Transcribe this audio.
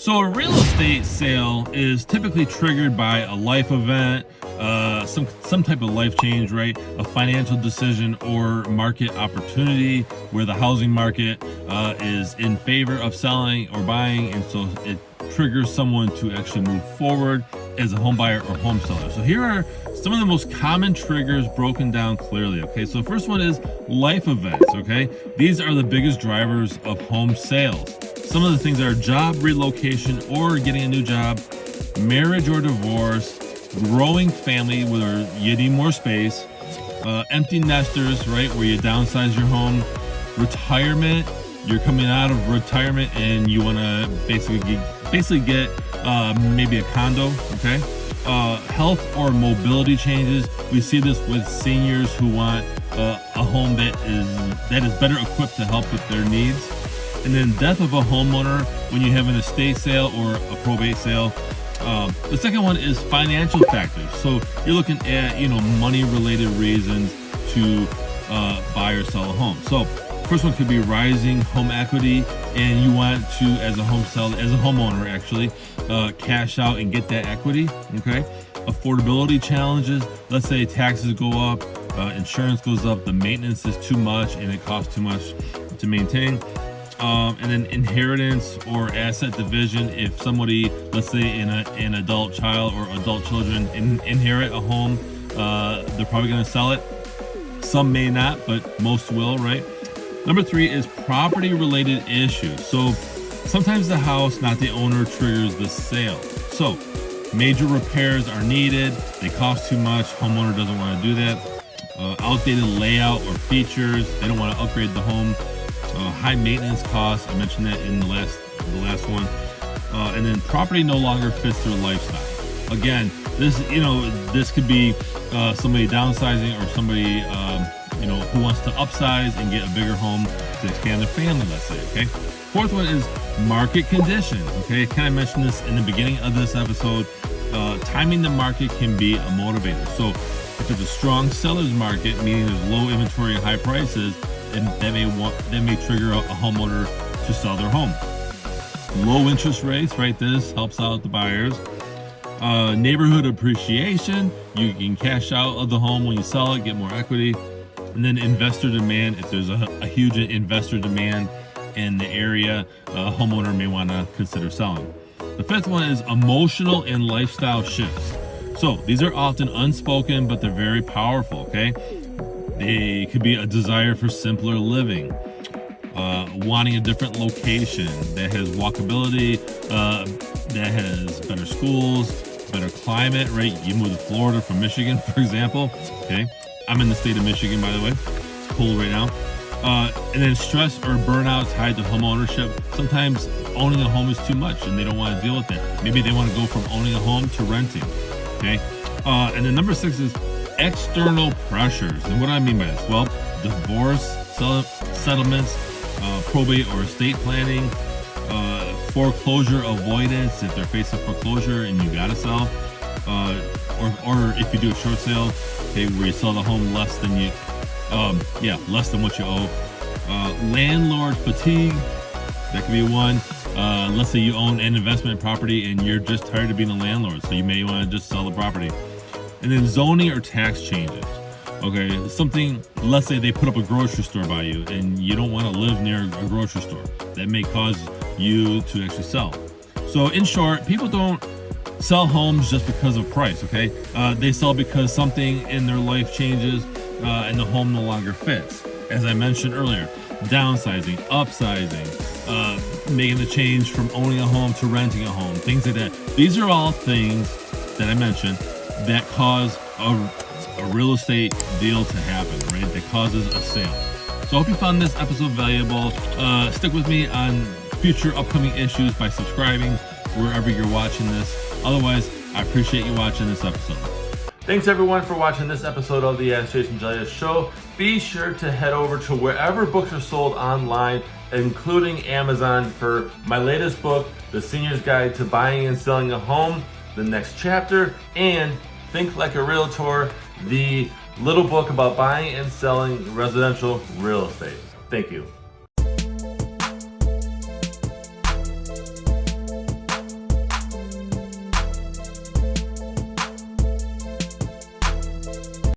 So a real estate sale is typically triggered by a life event, some type of life change, right? A financial decision or market opportunity where the housing market is in favor of selling or buying, and so it triggers someone to actually move forward as a home buyer or home seller. So here are some of the most common triggers broken down clearly. Okay, so first one is life events. Okay, these are the biggest drivers of home sales. Some of the things are job relocation or getting a new job, marriage or divorce, growing family where you need more space, empty nesters, right, where you downsize your home, retirement, you're coming out of retirement and you want to basically get maybe a condo, okay? Health or mobility changes. We see this with seniors who want a home that is better equipped to help with their needs. And then death of a homeowner when you have an estate sale or a probate sale. The second one is financial factors. So you're looking at, money related reasons to buy or sell a home. So first one could be rising home equity, and you want to, as a homeowner actually, cash out and get that equity. Okay. Affordability challenges. Let's say taxes go up, insurance goes up, the maintenance is too much and it costs too much to maintain. And then inheritance or asset division. If somebody, let's say an adult child or adult children inherit a home, they're probably going to sell it. Some may not, but most will, right? Number 3 is property related issues. So sometimes the house, not the owner, triggers the sale. So major repairs are needed. They cost too much. Homeowner doesn't want to do that. Outdated layout or features. They don't want to upgrade the home. High maintenance costs. I mentioned that in the last one. And then property no longer fits their lifestyle. Again, this could be somebody downsizing or somebody who wants to upsize and get a bigger home to expand their family, let's say. Okay. Fourth one is market conditions. Okay, I kind of mentioned this in the beginning of this episode. Timing the market can be a motivator. So if it's a strong seller's market, meaning there's low inventory and high prices, and that may trigger a homeowner to sell their home. Low interest rates, right? This helps out the buyers. Neighborhood appreciation. You can cash out of the home when you sell it, get more equity. And then investor demand. If there's a huge investor demand in the area, a homeowner may want to consider selling. The fifth one is emotional and lifestyle shifts. So these are often unspoken, but they're very powerful. Okay. They could be a desire for simpler living, wanting a different location that has walkability, that has better schools, better climate, right? You move to Florida from Michigan, for example. Okay, I'm in the state of Michigan, by the way. It's cold right now. And then stress or burnout tied to home ownership. Sometimes owning a home is too much and they don't want to deal with that. Maybe they want to go from owning a home to renting. Okay, and then number 6 is external pressures. And what do I mean by this? Well, divorce, settlements, probate or estate planning, foreclosure avoidance if they're facing foreclosure and you gotta sell, or if you do a short sale, okay, where you sell the home less than what you owe. Landlord fatigue, that could be one. Let's say you own an investment property and you're just tired of being a landlord, so you may want to just sell the property. And then zoning or tax changes. Okay, something, let's say they put up a grocery store by you and you don't want to live near a grocery store. That may cause you to actually sell. So in short, people don't sell homes just because of price, okay? They sell because something in their life changes and the home no longer fits. As I mentioned earlier, downsizing, upsizing, making the change from owning a home to renting a home, things like that. These are all things that I mentioned that cause a real estate deal to happen, right? That causes a sale. So I hope you found this episode valuable. Stick with me on future upcoming issues by subscribing wherever you're watching this. Otherwise, I appreciate you watching this episode. Thanks everyone for watching this episode of the AskJasonGelios Show. Be sure to head over to wherever books are sold online, including Amazon, for my latest book, The Senior's Guide to Buying and Selling a Home, the next chapter, and Think Like a Realtor, the little book about buying and selling residential real estate. Thank you.